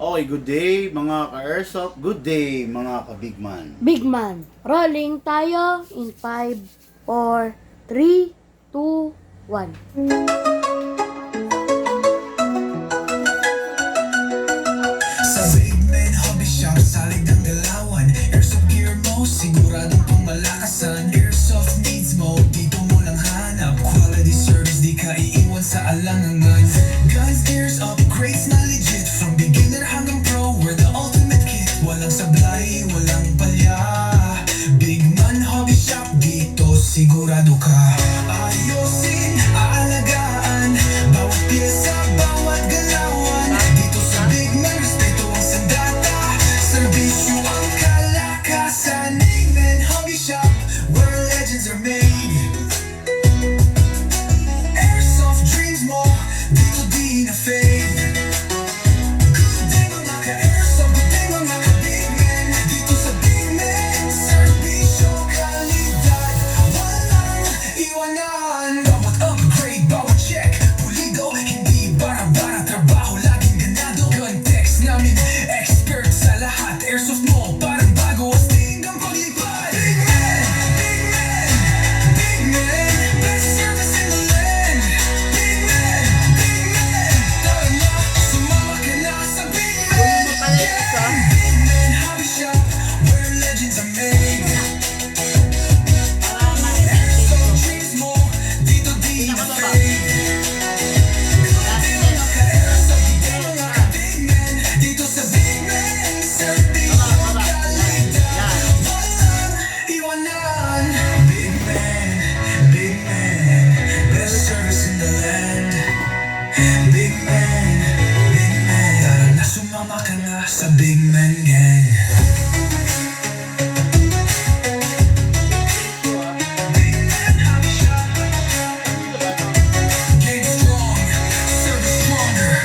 Okay, good day mga ka-airsoft. Good day mga ka-bigman. Big man. Rolling tayo in 5, 4, 3, 2, 1. Sa big man hobby shop, salig ng galawan. Airsoft gear mo, siguradong pumalakasan. Airsoft needs mo, dito mo lang hanap. Quality service, di ka iiwan sa alangangan. Guns, gears, upgrades na legit. From beginner hanggang pro, we're the ultimate kit. Walang sablay, walang palya. Big man hobby shop, dito sigurado ka. Ayosin, aalagaan, bawat pyesa, bawat galawan. Dito sa Big Man, respeto ang sandata. Serbisyo ang kalakasan. Big Man Hobby Shop, where legends are made. Airsoft dreams mo, dito di na fade. Good day mga ka-airsoft, good day mga ka-Big Man. Dito sa Big Man, serbisyo, kalidad, walang iwanan. Bawat upgrade, bawat check, pulido, hindi bara-bara, trabaho laging ganado. Context namin, expert sa lahat. Airsoft mo, parang bago, astig ang paglipad. Big Man, Big Man, Big Man, best service in the land. Big Man, Big Man, tara na, sumama ka na sa Big Man. Big Man Hobby Shop, where legends are made. Airsoft dreams mo, dito di na fade. Dito sa Big Man, serbisyo, kalidad, walang iwanan. Big Man, best service in the land. Big Man, tara na, sumama ka na sa Big Man Gang. Big Man Hobby Shop, gang strong, service stronger.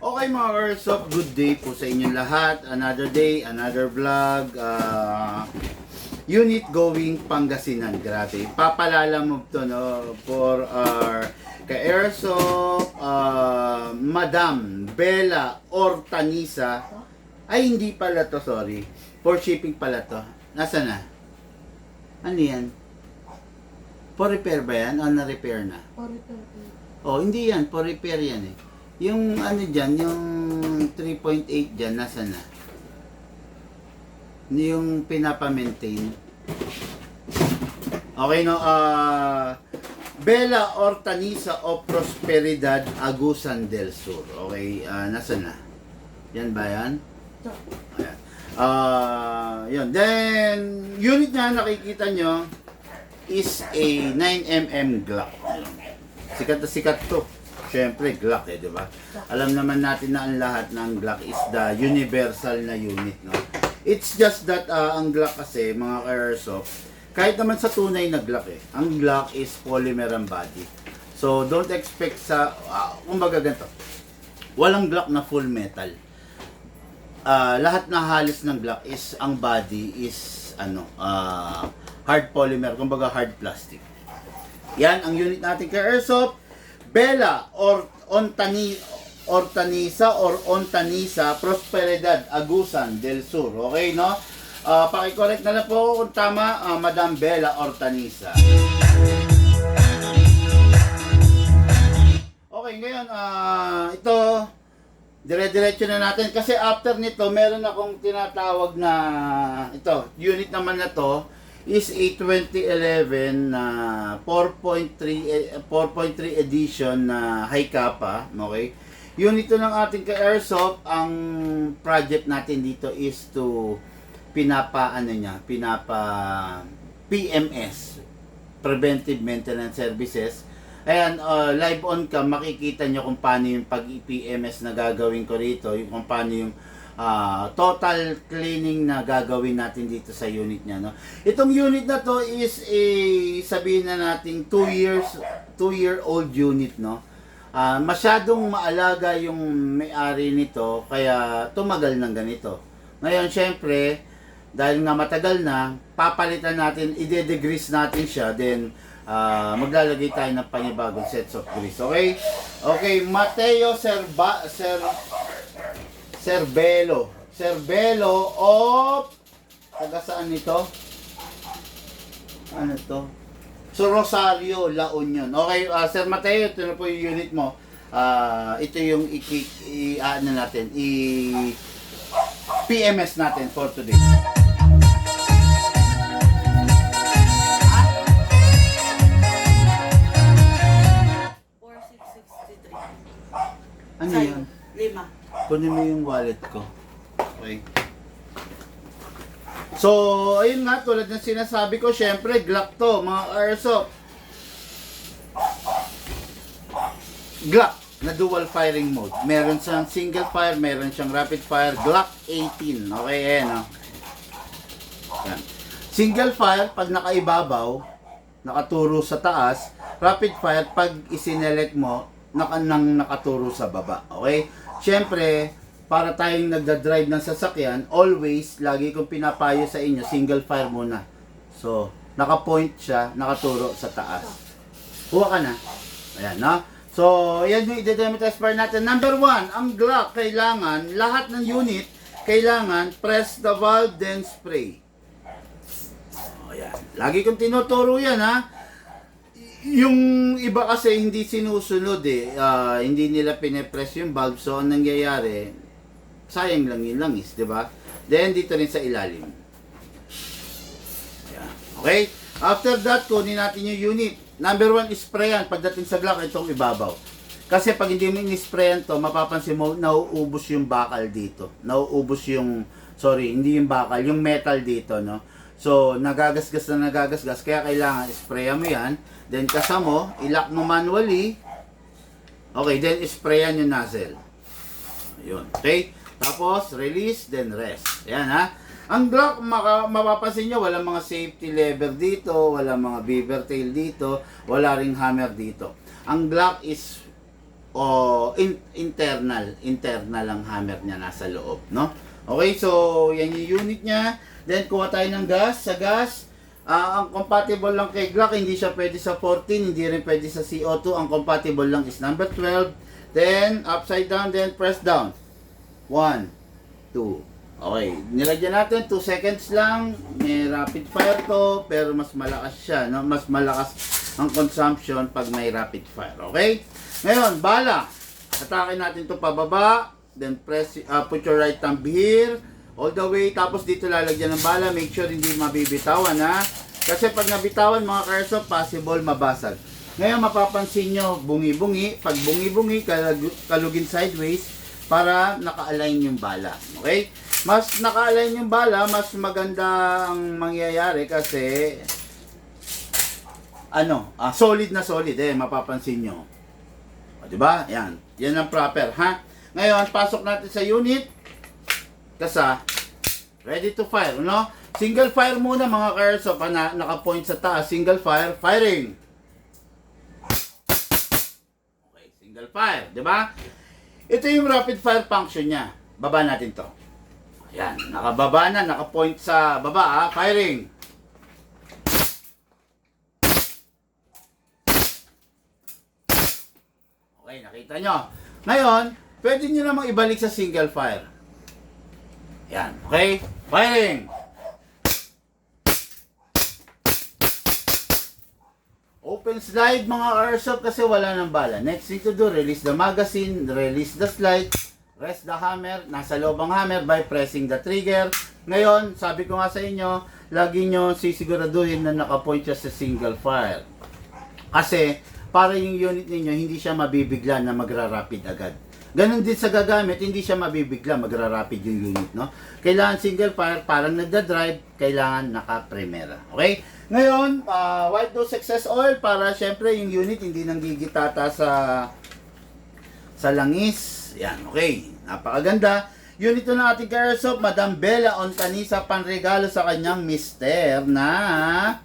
Okay mga ka-airsoft, good day po sa inyong lahat. Another day, another vlog. Unit going Pangasinan. Grabe. Papalala mo to no, for our ka-airsoft, Madam Bella Ortanisa. Ay, hindi pala to, sorry. For shipping pala to. Nasaan na? Ano yan? For repair ba yan? O na-repair na? Oh, hindi yan. For repair yan eh. Yung ano dyan, yung 3.8 dyan, nasa na? Yung pinapa-maintain. Okay, no? Bella Ortanisa of Prosperidad, Agusan del Sur. Okay, nasa na? Yan ba yan? Ayan. Yun. Then, unit na nakikita nyo is a 9mm Glock. Sikat na sikat to. Siyempre, Glock di ba? Alam naman natin na ang lahat ng Glock is the universal na unit, no? It's just that, ang Glock kasi, mga ka-airsoft, kahit naman sa tunay na Glock ang Glock is polymer ang body. So, don't expect sa, kumbaga ganito, walang Glock na full metal. Lahat na halos ng Glock is, ang body is, hard polymer, kumbaga hard plastic. Yan, ang unit natin ka-airsoft, Bella Ortanisa Prosperidad, Agusan del Sur. Okay, no? Paki-correct na lang po kung tama, Madam Bella Ortanisa. Okay, ngayon, ito, dire-diretso na natin. Kasi after nito, meron akong tinatawag na, ito, unit naman na to, is a 2011 na 4.3 edition na high kappa, okay? Unit to ng ating ka-airsoft. Ang project natin dito is to pinapa PMS, Preventive Maintenance Services. Ayan, live on ka, makikita nyo kung paano yung pag-PMS na gagawin ko rito, yung kung paano yung total cleaning na gagawin natin dito sa unit niya, no? Itong unit na to is a, sabihin na natin 2 year old unit, no? masyadong maalaga yung may-ari nito, kaya tumagal ng ganito. Ngayon, syempre, dahil nga matagal na, papalitan natin, ide-degrease natin siya, then maglalagay tayo ng panibagong sets of grease. Okay? Okay, Mateo Cervelo of taga saan ito? Ano to? So, Rosario, La Union. Okay, Sir Mateo, ito na po yung unit mo. Ito yung ano natin, PMS natin for today. 4663. Ano Sa'yo, yan? 5. Kunin mo yung wallet ko. Okay. So, ayun nga, tulad ng sinasabi ko, syempre, Glock to, mga airsoft. Glock na dual firing mode. Meron siyang single fire, meron siyang rapid fire. Glock 18. Okay, ayan, no? Yan. Single fire, pag nakaibabaw, nakaturo sa taas. Rapid fire, pag isinelect mo, nakaturo sa baba. Okay? Syempre, para tayong nagda-drive ng sasakyan, always, lagi kong pinapayo sa inyo, single fire muna. So, naka-point siya, nakaturo sa taas. Kuha ka na. Ayan, no? So, yan yung i-determine fire natin. Number 1, ang Glock, kailangan, lahat ng unit, kailangan, press the valve, then spray. O, yan. Lagi kong tinuturo yan, ha? Yung iba kasi hindi sinusunod hindi nila pine-press yung valve, so ang nangyayari, sayang lang yung langis, di ba? Then dito rin sa ilalim. Ayan. Okay? After that, kunin natin yung unit. Number 1 is sprayan. Pagdating sa Glock, itong ibabaw. Kasi pag hindi mo in-sprayan to, mapapansin mo, nauubos yung bakal dito. Nauubos yung, hindi yung bakal, yung metal dito, no? So, nagagasgas, kaya kailangan sprayan mo yan. Then, kasama mo, ilock mo manually. Okay, then sprayan yung nozzle. Ayun, okay? Tapos, release, then rest. Ayan, ha? Ang Glock, mapapansin nyo, walang mga safety lever dito, walang mga beaver tail dito, wala ring hammer dito. Ang Glock is internal ang hammer niya, nasa loob, no? Okay, so, yan yung unit niya. Then, kuha tayo ng gas. Sa gas, ang compatible lang kay Glock, hindi siya pwede sa 14, hindi rin pwede sa CO2. Ang compatible lang is number 12. Then, upside down, then press down. 1, 2. Okay, nilagyan natin 2 seconds lang. May rapid fire to, pero mas malakas siya, no? Mas malakas ang consumption pag may rapid fire. Okay? Ngayon, bala. Atake natin to pababa. Then press, put your right thumb here. All the way, tapos dito lalagyan ng bala. Make sure hindi mabibitawan, ha? Kasi pag nabitawan, mga airsoft, possible mabasag. Ngayon, mapapansin nyo, bungi-bungi. Pag bungi-bungi, kalugin sideways para naka-align yung bala. Okay? Mas naka-align yung bala, mas maganda ang mangyayari kasi solid na solid, mapapansin nyo. O, diba? Yan. Yan ang proper, ha? Ngayon, pasok natin sa unit. Kasa, ready to fire, no? Single fire muna, mga airsoft, naka-point sa taas. Single fire, firing. Okay, single fire, di ba? Ito yung rapid fire function niya. Baba natin to. Ayan, nakababa na, naka-point sa baba, ha? Firing. Okay, nakita nyo. Ngayon, pwede nyo namang ibalik sa single fire. Yan, okay? Firing! Open slide, mga airsoft, kasi wala ng bala. Next thing to do, release the magazine, release the slide, rest the hammer, nasa loob ang hammer by pressing the trigger. Ngayon, sabi ko nga sa inyo, lagi nyo sisiguraduhin na nakapoint siya sa single fire. Kasi, para yung unit ninyo, hindi siya mabibigla na magra-rapid agad. Ganon din sa gagamit, hindi siya mabibigla, magra-rapid yung unit, no? Kailangan single fire, parang nagda-drive, kailangan naka-primera. Okay? Ngayon, white dose excess oil para syempre yung unit hindi nanggigitata sa langis. Yan, okay. Napakaganda. Unit to ng ating airsoft, Madam Bella Ontanisa, panregalo sa kanyang mister na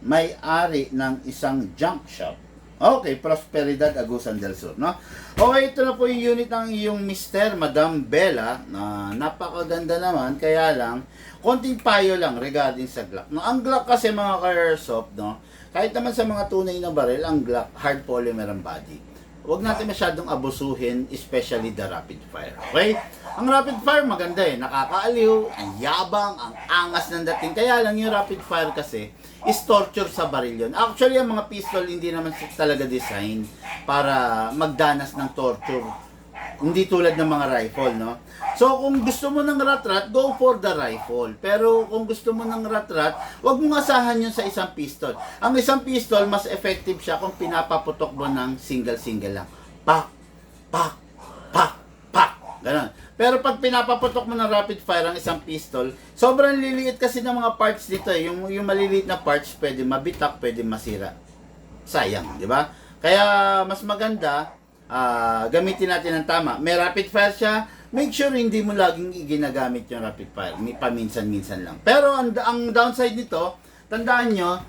may-ari ng isang junk shop. Okay, Prosperidad Agusan del Sur, no? Okay, ito na po yung unit ng iyong Mr. Madam Bella, na napakaganda naman, kaya lang, konting payo lang regarding sa Glock. No, ang Glock kasi mga ka-airsoft, no? Kahit naman sa mga tunay na baril, ang Glock, hard polymer ang body. Huwag natin masyadong abusuhin, especially the rapid fire. Okay? Ang rapid fire maganda eh, nakakaaliw, ang yabang, ang angas ng dating. Kaya lang yung rapid fire kasi is torture sa baril yun. Actually, ang mga pistol hindi naman talaga design para magdanas ng torture. Hindi tulad ng mga rifle, no? So, kung gusto mo ng rat-rat, go for the rifle. Pero kung gusto mo ng rat-rat, huwag mong asahan yun sa isang pistol. Ang isang pistol, mas effective siya kung pinapaputok mo ng single-single lang. Pak, pak, pak, pak. Ganon. Pero pag pinapaputok mo ng rapid fire ang isang pistol, sobrang liliit kasi ng mga parts dito eh. Yung maliliit na parts, pwede mabitak, pwede masira. Sayang, di ba? Kaya mas maganda, gamitin natin ng tama. May rapid fire siya, make sure hindi mo laging ginagamit yung rapid fire. May paminsan-minsan lang. Pero ang downside nito, tandaan nyo,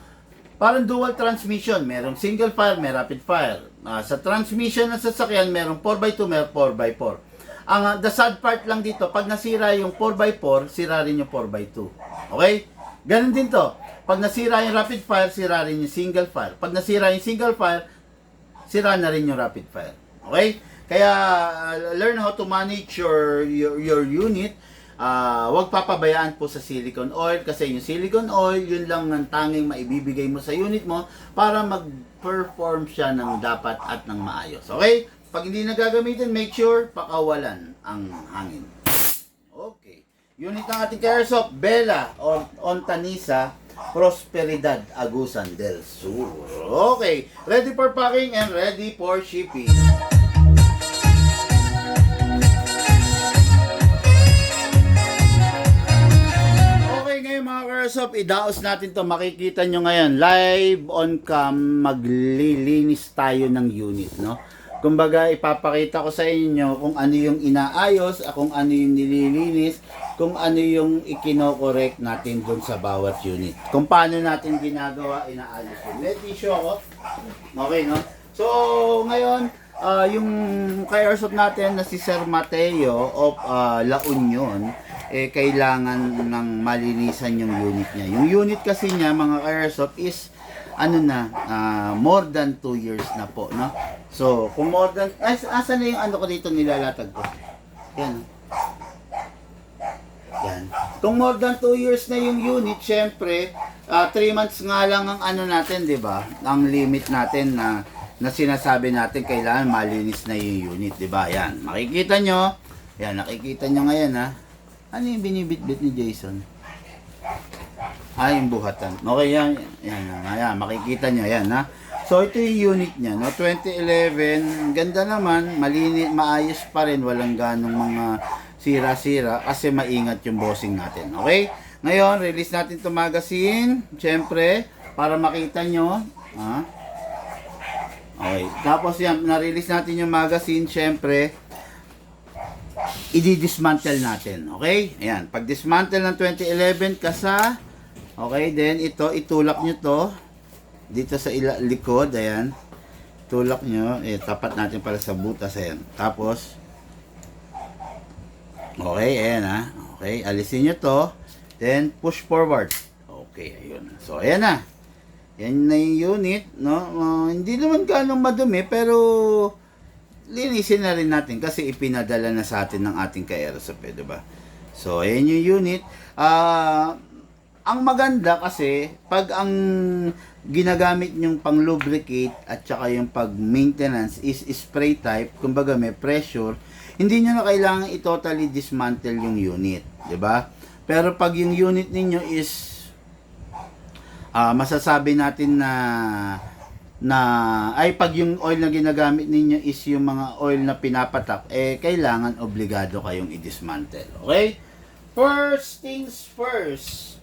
parang dual transmission. Merong single fire, may rapid fire. Sa transmission ng sasakyan, merong 4x2, merong 4x4. The sad part lang dito, pag nasira yung 4x4, sira rin yung 4x2. Okay? Ganun din to. Pag nasira yung rapid fire, sira rin yung single fire. Pag nasira yung single fire, sira na rin yung rapid fire. Okay? Kaya learn how to manage your unit. Huwag papabayaan po sa silicone oil kasi yung silicone oil, yun lang ang tanging maibibigay mo sa unit mo para mag-perform siya ng dapat at ng maayos. Okay? Pag hindi nagagamitin, make sure pakawalan ang hangin. Okay. Unit ng ating airsoft, Bella Ontanisa Prosperidad Agusan del Sur. Okay. Ready for packing and ready for shipping. Okay, ngayon mga airsoft, idaos natin to. Makikita nyo ngayon, live on cam, maglilinis tayo ng unit, no? Kumbaga, ipapakita ko sa inyo kung ano yung inaayos, kung ano yung nililinis, kung ano yung ikinokorek natin dun sa bawat unit. Kung paano natin ginagawa, inaayos yun. May tissue ako. Okay, no? So, ngayon, yung ka-airsoft natin na si Sir Mateo of La Union, kailangan ng malinisan yung unit niya. Yung unit kasi niya, mga ka-airsoft, is more than 2 years na po, no? So, kung more than, asan na yung ano ko dito nilalatag ko? Yan. Yan. Kung more than 2 years na yung unit, syempre, 3 months nga lang ang ano natin, di ba? Ang limit natin na sinasabi natin kailangan malinis na yung unit, di ba? Yan. Makikita nyo. Yan, nakikita nyo ngayon, ha? Ano yung binibitbit ni Jason? Yung buhatan. Okay, yan. Yan, makikita nyo, yan, ha? So, ito yung unit niya, no? 2011, ganda naman, malinis, maayos pa rin, walang ganong mga sira-sira, kasi maingat yung bossing natin, okay? Ngayon, release natin itong magazine, syempre, para makita nyo, ha? Okay, tapos yan, na-release natin yung magazine, syempre, i-dismantle natin, okay? Ayan, pag dismantle ng 2011 kasa, okay, then ito, itulak nyo to, dito sa likod, ayan, tulak nyo, tapat natin pala sa butas, ayan, tapos, okay, ayan ha, okay, alisin nyo to, then push forward, okay, ayun, so ayan na, yan na yung unit, no, hindi naman ganong madumi, pero, linisin na rin natin, kasi ipinadala na sa atin ng ating ka-airsoft, diba? So, ayan yung unit, ang maganda kasi, pag ang ginagamit yung pang-lubricate at saka yung pag-maintenance is spray type, kumbaga may pressure, hindi nyo na kailangan i-totally dismantle yung unit, di ba? Pero pag yung unit ninyo is, masasabi natin pag yung oil na ginagamit ninyo is yung mga oil na pinapatak, kailangan obligado kayong i-dismantle, okay? First things first,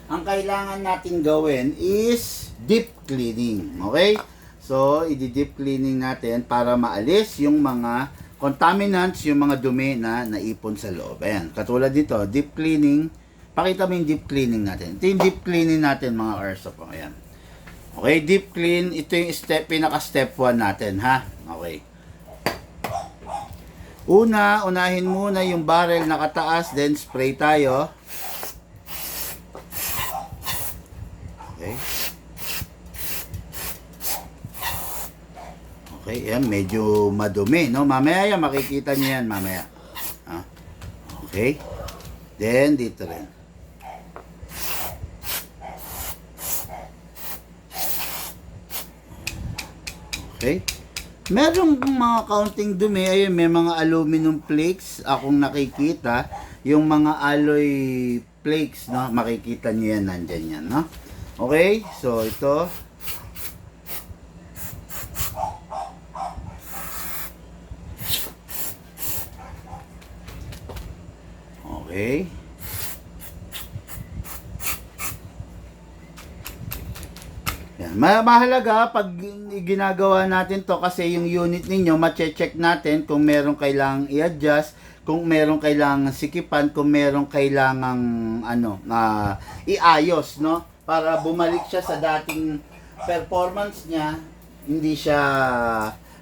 ang kailangan natin gawin is deep cleaning. Okay? So, i-deep cleaning natin para maalis yung mga contaminants, yung mga dumi na naipon sa loob. Ayan, katulad dito, deep cleaning. Pakita mo yung deep cleaning natin. Ito yung deep cleaning natin, mga airsoft. Ayan. Okay, deep clean, ito yung pinaka step 1 natin, ha? Okay. Unahin muna yung barrel nakataas, then spray tayo. Okay. Okay, yan, medyo madumi, no? Mamaya yan, makikita nyo yan, mamaya. Ah, okay. Then, dito rin. Okay. Merong mga kaunting dumi, ayun, may mga aluminum flakes akong nakikita. Yung mga alloy flakes, no? Makikita nyo yan, nandyan yan, no? Okay, so ito. Okay. Yan. Mahalaga pag ginagawa natin to kasi yung unit ninyo, ma-check natin kung meron kailangang i-adjust, kung meron kailangang sikipan, kung meron kailangang iayos, no? Para bumalik siya sa dating performance niya, hindi siya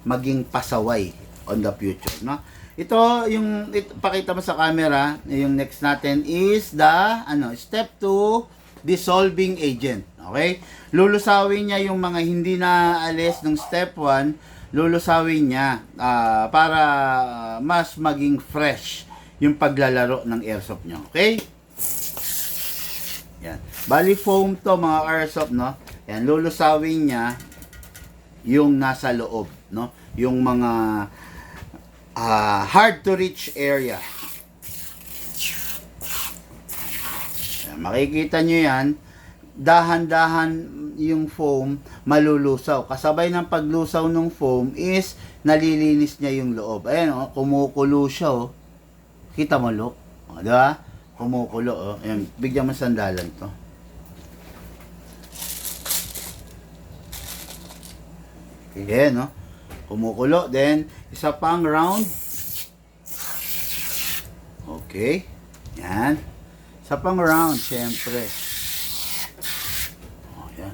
maging pasaway on the future, no? Ito yung pakita mo sa camera, yung next natin is the step 2, dissolving agent. Okay? Lulusawin niya yung mga hindi na alis ng step 1, lulusawin niya para mas maging fresh yung paglalaro ng airsoft nyo. Okay? Yan. Bali foam to mga airsoft, no? Yan, lulusawin niya yung nasa loob, no? Yung mga hard to reach area. Yan, makikita nyo yan, dahan-dahan yung foam malulusaw. Kasabay ng paglusaw ng foam is nalilinis niya yung loob. Ayan, oh, kumukulo siya, oh. Kita mo, look? O, diba? Kumukulo, oh. Ayan, bigyan mo sandalan to. Okay, no? Kumukulo. Then, isa pang round. Okay. Yan. Isa pang round, syempre. Oh, yan.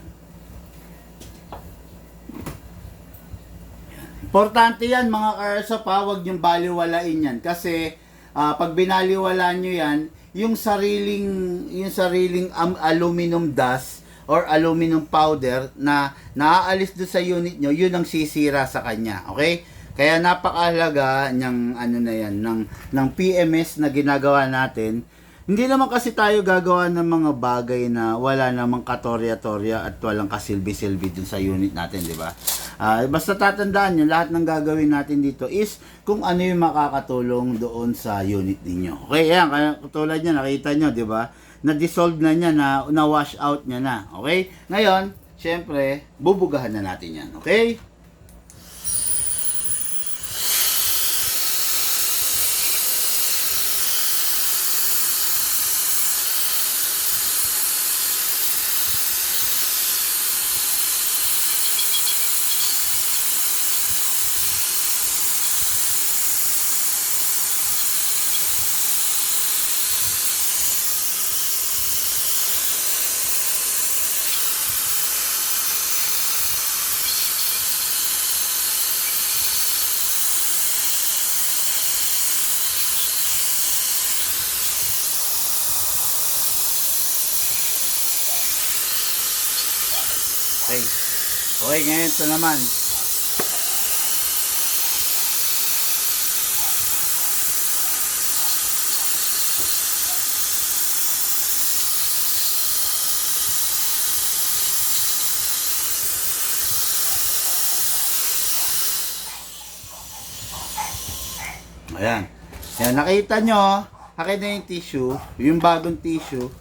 Importante yan, mga ka-airsoft, huwag niyong baliwalain yan. Kasi, pag binaliwala nyo yan, yung sariling aluminum dust or aluminum powder na naaalis doon sa unit nyo, yun ang sisira sa kanya. Okay? Kaya napakahalaga ng PMS na ginagawa natin. Hindi naman kasi tayo gagawa ng mga bagay na wala namang katorya-torya at walang kasilbi-silbi dun sa unit natin, di ba? Basta tatandaan nyo, lahat ng gagawin natin dito is kung ano yung makakatulong doon sa unit ninyo. Okay, yan, kaya tulad nyo, nakita nyo, di ba? Na-dissolve na niya, na-wash out niya na. Okay? Ngayon, syempre, bubugahan na natin yan. Okay? Okay. Okay, ngayon ito naman. Ayan. Ayan, nakita nyo, akin na yung tissue, yung bagong tissue.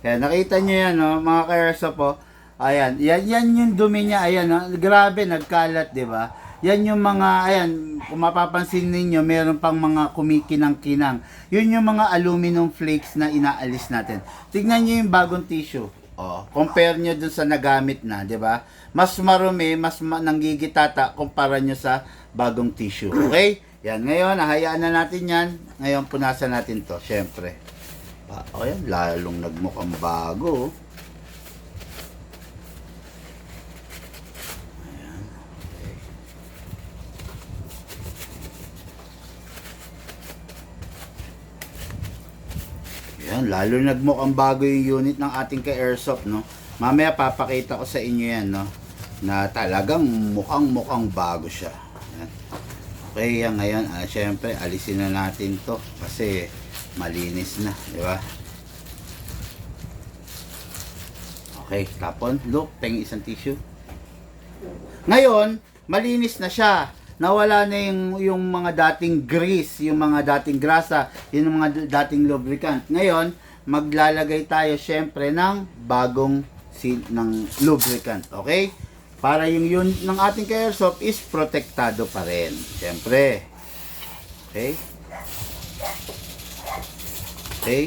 Ayan, nakita nyo yan, no, mga ka-airsoft po. Ayan, yan yung dumi niya, ayan, no? Grabe, nagkalat, di ba? Yan yung mga, ayan, kung mapapansin ninyo, meron pang mga kumikinang-kinang. Yun yung mga aluminum flakes na inaalis natin. Tignan nyo yung bagong tissue. Oh, compare nyo dun sa nagamit na, di ba? Mas marumi, mas nanggigitata kumpara nyo sa bagong tissue. Okay? Yan, ngayon, nahayaan na natin yan. Ngayon, punasan natin to, syempre. Ayan, lalong nagmukhang bago. Ayan, lalo nagmukhang bago yung unit ng ating ka-airsoft, no? Mamaya papakita ko sa inyo yan, no? Na talagang mukhang bago siya. Ayan. Okay, yan ngayon, syempre, alisin na natin to kasi malinis na, di ba? Okay, tapon. Look, pengi isang tissue. Ngayon, malinis na siya. Nawala na yung mga dating grease, yung mga dating grasa, yung mga dating lubricant. Ngayon, maglalagay tayo syempre ng bagong ng lubricant. Okay? Para yung unit ng ating ka-airsoft is protektado pa rin. Syempre. Okay? Okay?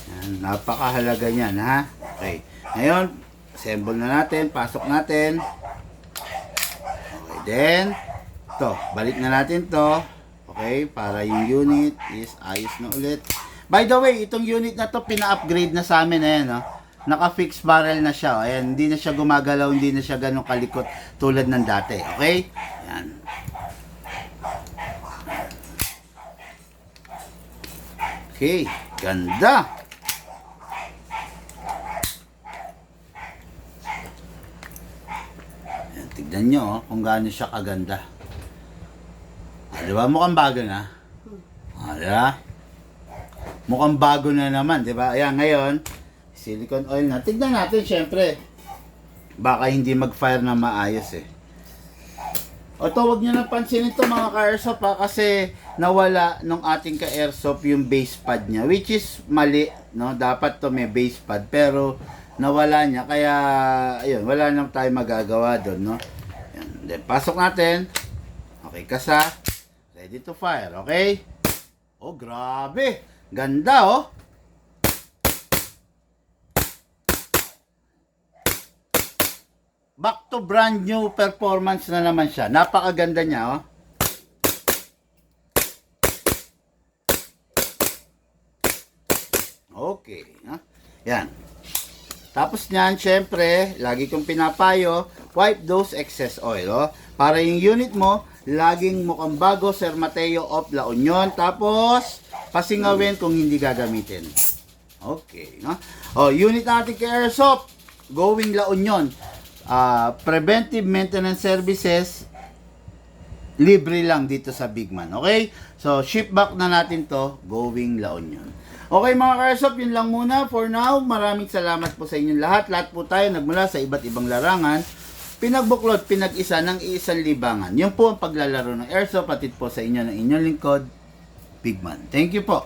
Yan, napakahalaga niyan, ha? Okay. Ngayon, assemble na natin, pasok natin. Okay, then, to, balik na natin to. Okay, para yung unit is ayos na ulit. By the way, itong unit na to, pina-upgrade na sa amin, ayan, no? Naka-fixed barrel na siya. Ayan, hindi na siya gumagalaw, hindi na siya ganun kalikot tulad ng dati. Okay? Ayan. Okay, ganda. Ayan, tignan nyo kung gaano siya kaganda. Di ba? Mukhang bago na. Di ba? Mukhang bago na naman, di ba? Ayan, ngayon, silicone oil na. Tignan natin, syempre. Baka hindi mag-fire na maayos eh. O to, wag nyo nang pansinin ito mga ka-airsoft ha, kasi nawala nung ating ka-airsoft yung base pad niya, which is mali, no? Dapat to may base pad, pero nawala niya, kaya ayun, wala nang tayo magagawa doon, no? Yan. Then, pasok natin. Okay, kasa. Ready to fire, okay? Oh, grabe. Ganda, oh. Back to brand new performance na naman siya. Napakaganda niya, oh. Okay, ha? Yan. Tapos niyan, syempre, lagi kong pinapayo, wipe those excess oil, oh. Para yung unit mo, laging mukhang bago, Sir Mateo of La Union. Tapos, pasingawin kung hindi gagamitin. Okay, no? Oh, unit natin kay Airsoft, going La Union. Preventive maintenance services, libre lang dito sa Bigman. Okay? So, ship back na natin to, going La Union. Okay mga ka-airsoft, yun lang muna for now. Maraming salamat po sa inyong lahat. Lahat po tayo nagmula sa iba't ibang larangan. Pinagbuklod, pinag-isa ng iisang libangan. Yun po ang paglalaro ng airsoft. Patid po sa inyo ng inyong lingkod, Bigman. Thank you po.